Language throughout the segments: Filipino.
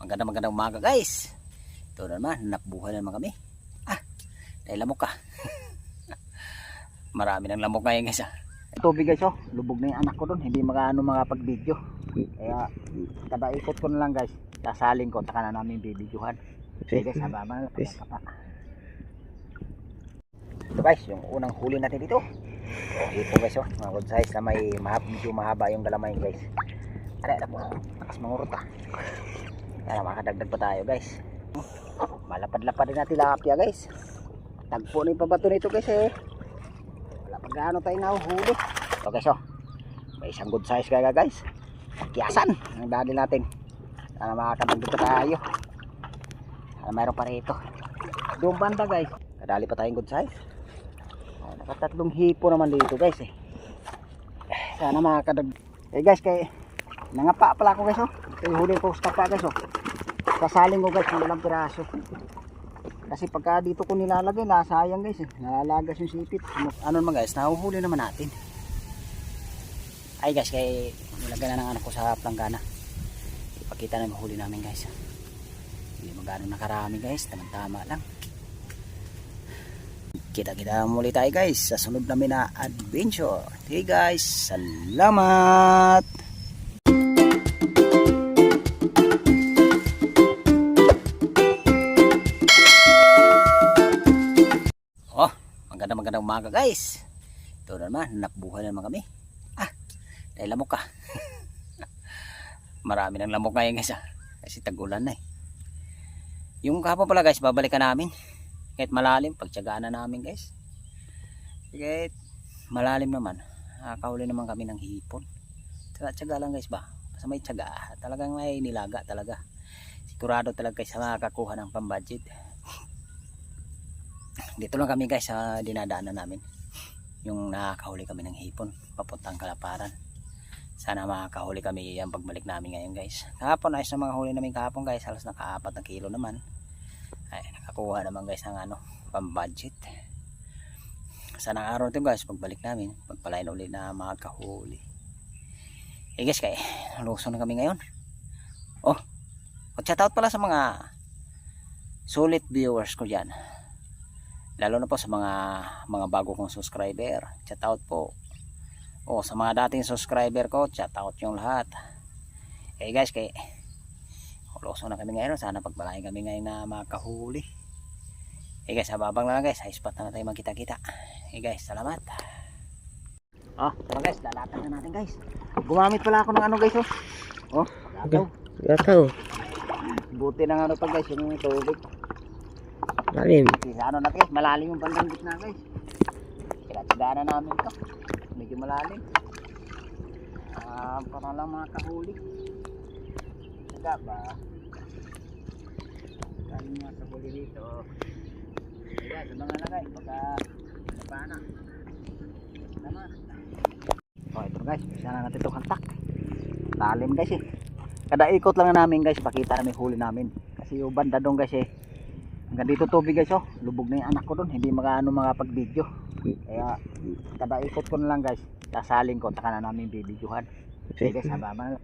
Magandang umaga guys. Ito na naman, nakbuhay na naman kami. Dahil lamok ka. Marami ng lamok ngayon guys. Tubig guys, lubog na yung anak ko doon. Hindi makapag-video. Kaya kada ikot ko na lang guys, sasaling ko, taka na namin bibidyohan. Okay guys, habang ito guys, yung unang huli natin dito. Ito guys, mga good size na may medyo mahaba yung galamay guys. Aray po, takas mangurot Kaya makadagdag pa tayo guys. Malapad-lapad din natin tilapia guys. Tagpo na yung pabato nito guys wala pa gaano tayo nahuhuli. So guys, may isang good size kaya guys. Kiyasan ang dali natin. Sana makakadagdag pa tayo. Sana mayroon pa rito. Doon banda guys, kadali pa tayong good size. Nakatatlong hipo naman dito guys Sana makakadagdag. Guys, kay nangapa pala ako guys kaya huli ko sa tapa guys sasaling ko guys ng ilang piraso kasi pagka dito ko nilalagay nasayang guys nalalagas yung sipit. Ano naman guys, nahuhuli naman natin. Ay guys, kay nilagay na ng anak ko sa planggana. Ipakita na yung huli namin guys. Hindi magano nakarami guys, tama lang. Kita muli tayo guys sa sunod namin na adventure. Hey guys, salamat. Magandang umaga guys. Ito na naman, nakbuhay na naman kami. Dahil lamok ka. Marami ng lamok ngayon guys kasi tag-ulan na Yung kahapon pala guys, babalikan namin. Kahit malalim, pagtyagaan na namin guys. Kahit malalim naman, nakakahuli naman kami ng hipon. Tyaga lang guys ba? Basta may tyaga, talagang may nilaga talaga. Sigurado talaga guys makakakuha ng pambudget. Dito lang kami guys sa dinadaanan namin. Yung nakakahuli kami ng hipon papuntang Kalaparan. Sana makakahuli kami yung pagbalik namin ngayon guys. Kahapon ayos na mga huli namin kahapon guys. Halos naka-4 na kilo naman. Ay nakakuha naman guys ng pambudget. Sana araw ito guys pagbalik namin, pagpalain ulit na makakahuli. Guys, kaya lusong na kami ngayon. Shout out pala sa mga sulit viewers ko dyan. Lalo na po sa mga bago kong subscriber. Shout out po. Sa mga dating subscriber ko, shout out yung lahat. Guys, kaya lusong na kami ngayon. Sana pagpalain kami ngayon na makahuli. Guys, habang lang guys, high spot na tayo magkita-kita. Guys, salamat. Tara guys, lalatan na natin guys. Gumamit pala ako ng ano guys Gataw. Buti na nga pa guys yung tubig. Malalim. Ano na guys, malalim yung bandang gitna guys. Kaya na namin to. Medyo malalim. Para lang makahuli. Saka ba? Kaling nga sa huli dito. Kaya sa mga lagay, pagka napana. Tama. Ito guys, isa na natin ito hantak. Lalim guys Kada ikot lang namin guys, pakita namin huli namin. Kasi yung banda doon guys hanggang dito tubig guys lubog na yung anak ko doon. Hindi makapag-video. Kaya kada ikot ko na lang guys, sasaling ko, taka na namin bibidyohan. Okay guys, habang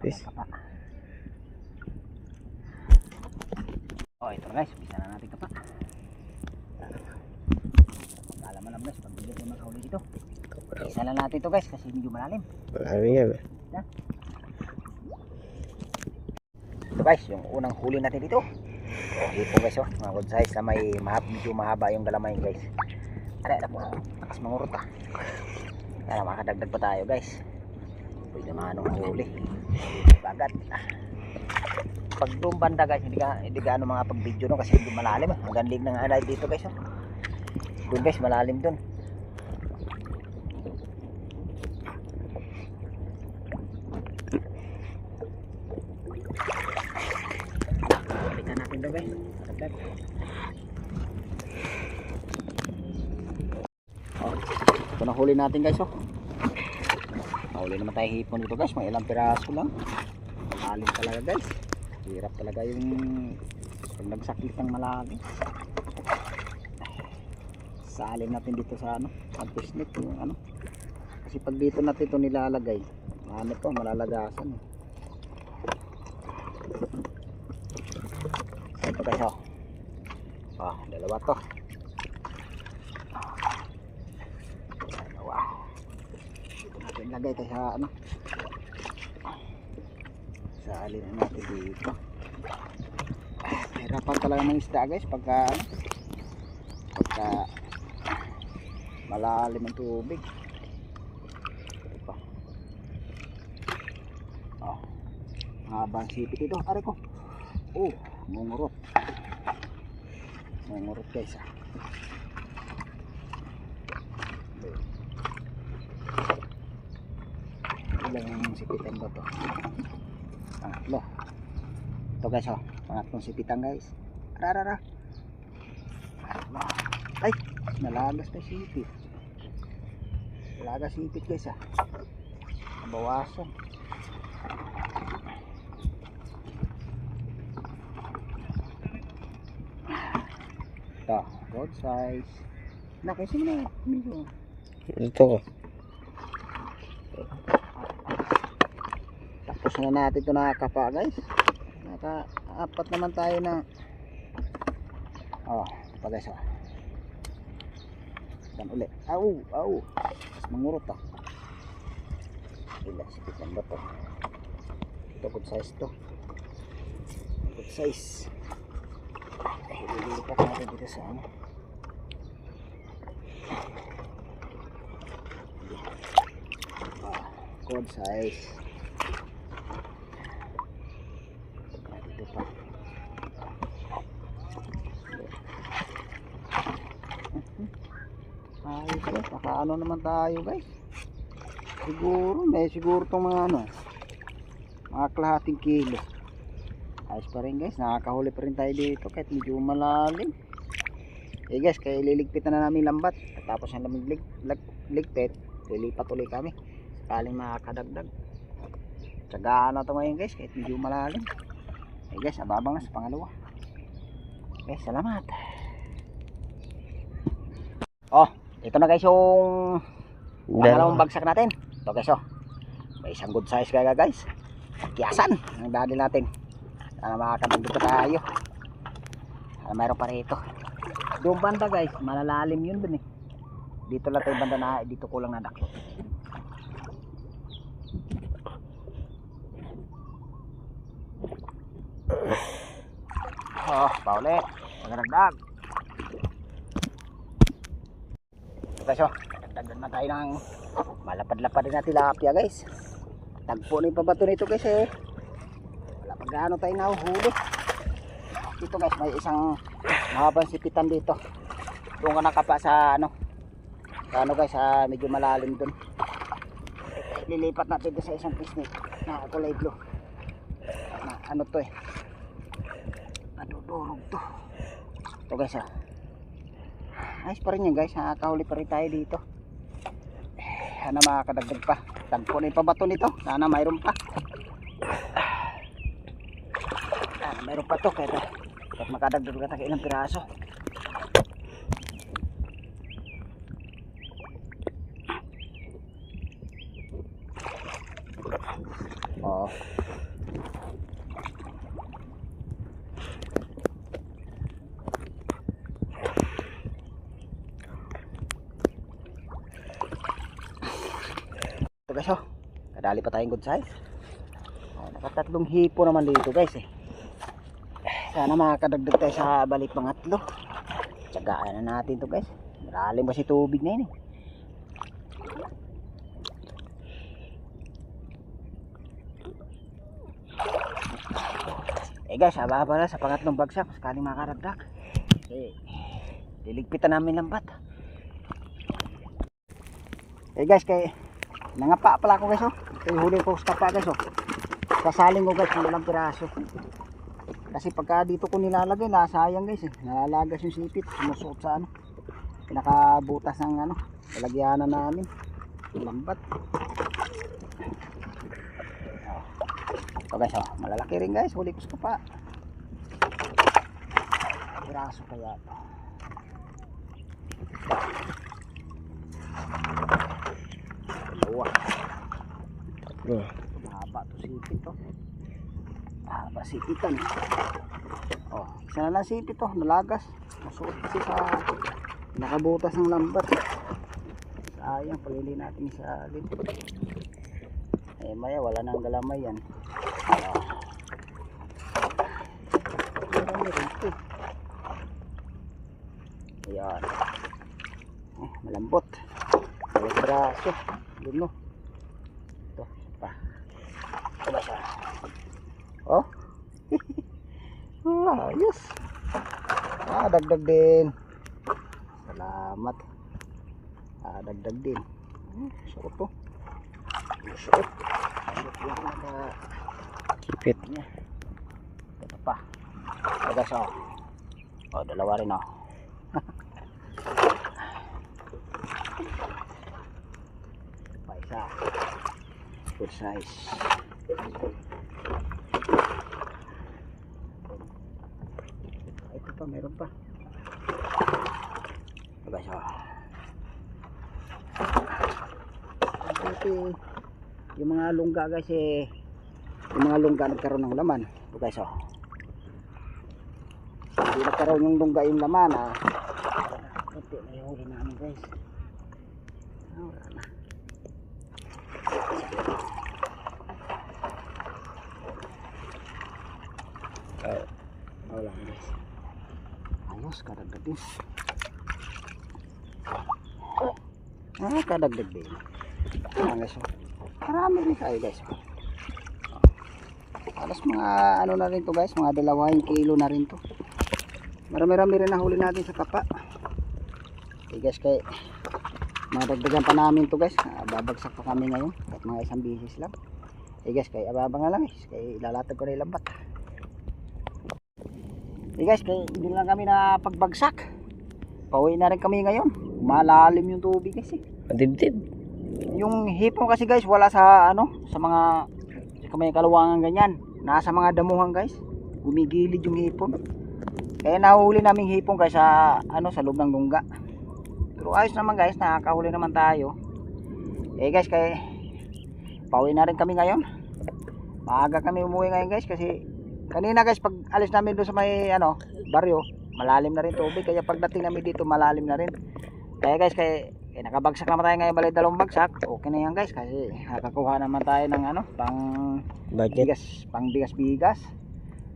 ito guys, bisa na natin kapa. Alaman naman guys, pagbigyan ko makahuli dito. Isa lang natin ito guys, kasi medyo malalim. Malalim yan Ito guys, yung unang huli natin dito. Dito guys mga good size na may medyo mahaba yung galamay guys. Aray po, takas mangurot Kaya makadagdag pa tayo guys. Pwede manong huli bagat. Pag doon banda guys, hindi gaano mga pag-video no, kasi hindi malalim hanggang lig ng alay dito guys Doon guys, malalim doon. Balikan natin doon guys. Ito na huli natin guys Nahuli naman tayo hipon dito guys, mga ilang piraso lang. Malalim talaga guys. Hirap talaga yung pag nagsakit ng malalim. Salin natin dito sa pag-pisnik yung kasi pag dito natin ito nilalagay malalagasan Ito guys oh. Oh, dalawa to. Dalawa. Dito natin lagay tayo sa ano. Sa alin na natin dito. Hirapan talaga ng isda guys pagka ano, pagka malalim ang tubig. Ito pa. Oh, habang sipit ito. Aray ko. Oh, ngungurot. Ngungurot guys ah. Ilang yung sipitan ba to? Pangatlo. Ito guys oh, pangatlong sipitan guys. Ararara. Ay, nalagas na sipit. Nalagas sipit guys ah. Nabawasan. Ito, good size. Nakisi mo na medyo. Ito ko. Tapos na natin ito nakakapa guys. Naka-apat naman tayo na. Oh, ito pa guys oh. Dan ulit. Au, au. Mas mangurot ah. Ilan sipitan ba to? Ito good size to. Good size. Ililipat natin dito sa ano. Good size. Dito pa. Ayos guys, nakaano naman tayo guys. Siguro itong mga ano, mga kalahating kilo. Ayos pa rin guys, nakakahuli pa rin tayo dito kahit medyo malalim. Guys, kaya ililigpitan na namin lambat. Tapos na namin ligpit, lilipat ulit kami sakaling makakadagdag. Tsagaan na ito ngayon guys kahit medyo malalim. Guys, ababang na sa pangalawa. Guys, salamat. Oh, ito na guys yung pangalawang bagsak natin. Ito guys oh, may isang good size kaya guys. Kiyasan ang dali natin. Sana makakadagdag pa tayo. Sana mayroon pa rito. Doon banda guys, malalalim yun dun eh. Dito lang tayo banda na, dito ko lang nadaklo. Oh, paulit. Magdagdag. Guys oh, dagdagan na tayo ng malapad-lapad na tilapia guys. Tagpo na yung pabato nito guys eh. Wala pa gaano tayo nahuhuli. Dito guys, may isang mahabang sipitan dito. Doon ka nakapa sa ano, sa ano guys, sa medyo malalim dun. Lilipat natin dito sa isang pisnit na kulay blue. Na, ano to eh, madudurog to. Ito guys ah, ayos pa rin yan guys, nakakahuli pa rin tayo dito. Sana makakadagdag pa. Tagpo na yung pabato nito, sana mayroon pa. Sana mayroon pa to kaya makadagdag ka tayo ilang piraso. Oh. Ito guys oh, kadali pa tayong good size. Oh, nakatatlong hipo naman dito guys eh. Sana makakadagdag tayo sa balik pangatlo. Tsagaan na natin to guys. Malalim ba si tubig na yun eh. Guys, haba pala sa pangatlong bagsak sakaling makakadagdag. Liligpitan namin lambat. Guys, kay nangapa pala ako guys oh. Huli ko sa tapa guys oh. Sasaling ko guys ng ilang piraso. Kasi pagka dito ko nilalagay, nasayang guys eh. Nalalagas yung sipit, sumusuot sa ano, pinakabutas ng ano, lalagyanan namin. Lambat. Ito guys oh, malalaki rin guys, huli ko sa kapa. Piraso kaya ito. Dalawa. Mahaba to sipit to. Mahaba sipitan. Oh, isa na lang sipit to, nalagas. Masuot kasi sa nakabutas ng lambat. Sayang pag hindi natin isalin. Eh maya wala nang galamay yan. Marami rin ito. Ayan. Malambot. Balik braso. Luno. Ito pa. Ito ba siya? Oh. Ayos. Dagdag din. Salamat. Dagdag din. Suot to. Suot. Kipit. Ito pa. Ito siya. Oh, dalawa rin oh. Pa isa. Good size. Ito pa, meron pa. Ito siya. Ito yung mga lungga guys eh. Yung mga lungga nagkaroon ng laman. Ito guys oh. Hindi nagkaroon yung lungga yung laman ah. Ito na yung huli namin guys. Wala na. Wala na guys. Ayos, kadagdag din. Kadagdag din. Ayan guys. Marami rin tayo guys. Alas mga ano na rin to guys. Mga 2 kilo na rin to. Marami-rami rin nahuli natin sa kapa. Okay guys, kay madagdagan pa namin to guys. Babagsak pa kami ngayon. Kahit mga isang bisis lang. Okay guys, kay ababang na lang guys. Kay lalatag ko na yung lambat. Okay guys, kay hindi lang kami na pagbagsak. Pauwi na rin kami ngayon. Malalim yung tubig guys eh. Madibdib. Yung hipon kasi guys, wala sa ano, sa mga may kaluwangan ganyan. Nasa mga damuhan guys. Gumigilid yung hipon. Kaya nahuli namin hipon guys sa ano, sa loob ng lungga. Pero ayos naman guys, nakakahuli naman tayo. Eh guys, kaya pauwi na rin kami ngayon. Maaga kami umuwi ngayon guys kasi kanina guys pag alis namin doon sa may ano, baryo, malalim na rin tubig. Kaya pagdating namin dito malalim na rin. Kaya guys, kaya nakabagsak naman tayo ngayon, bali 2 bagsak. Okay na yan guys kasi nakakuha naman tayo ng ano, pang Budget. bigas.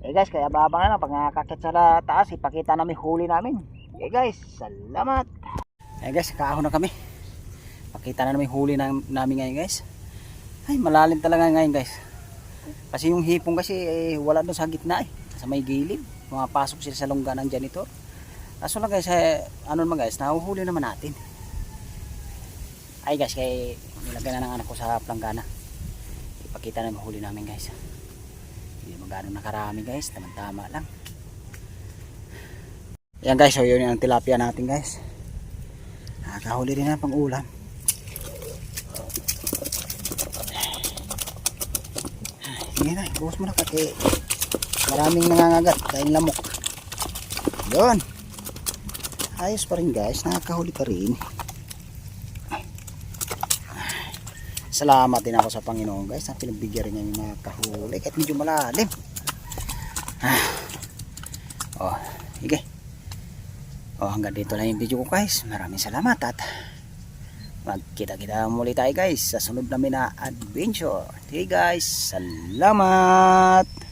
Eh guys, kaya babang na lang pag nakakakit sa taas, ipakita namin huli namin. Eh guys, salamat. Eh guys, kaahon na kami. Pakita na namin huli namin ngayon guys. Ay, malalim talaga ngayon guys. Kasi yung hipong kasi wala doon sa gitna eh. Sa may gilid. Pumapasok sila sa lungga ng janitor. Kaso lang guys, ano naman guys, nahuhuli naman natin. Ay guys, kaya nilagay na ng anak ko sa planggana. Ipakita namin huli namin guys. Hindi magano nakarami guys, tama-tama lang. Yan guys, so yun yung tilapia natin guys. Nakahuli rin na pang ulam. Sige na, ibuhos mo na kasi maraming nangangagat dahil lamok. Yun. Ayos pa rin guys, nakakahuli pa rin. Salamat din ako sa Panginoon guys na pinagbigyan rin niya yung mga kahuli kahit medyo malalim. Oh, sige. Oh, hanggang dito lang yung video ko guys. Maraming salamat at magkita-kita muli tayo guys sa sunod namin na adventure. Okay guys, salamat.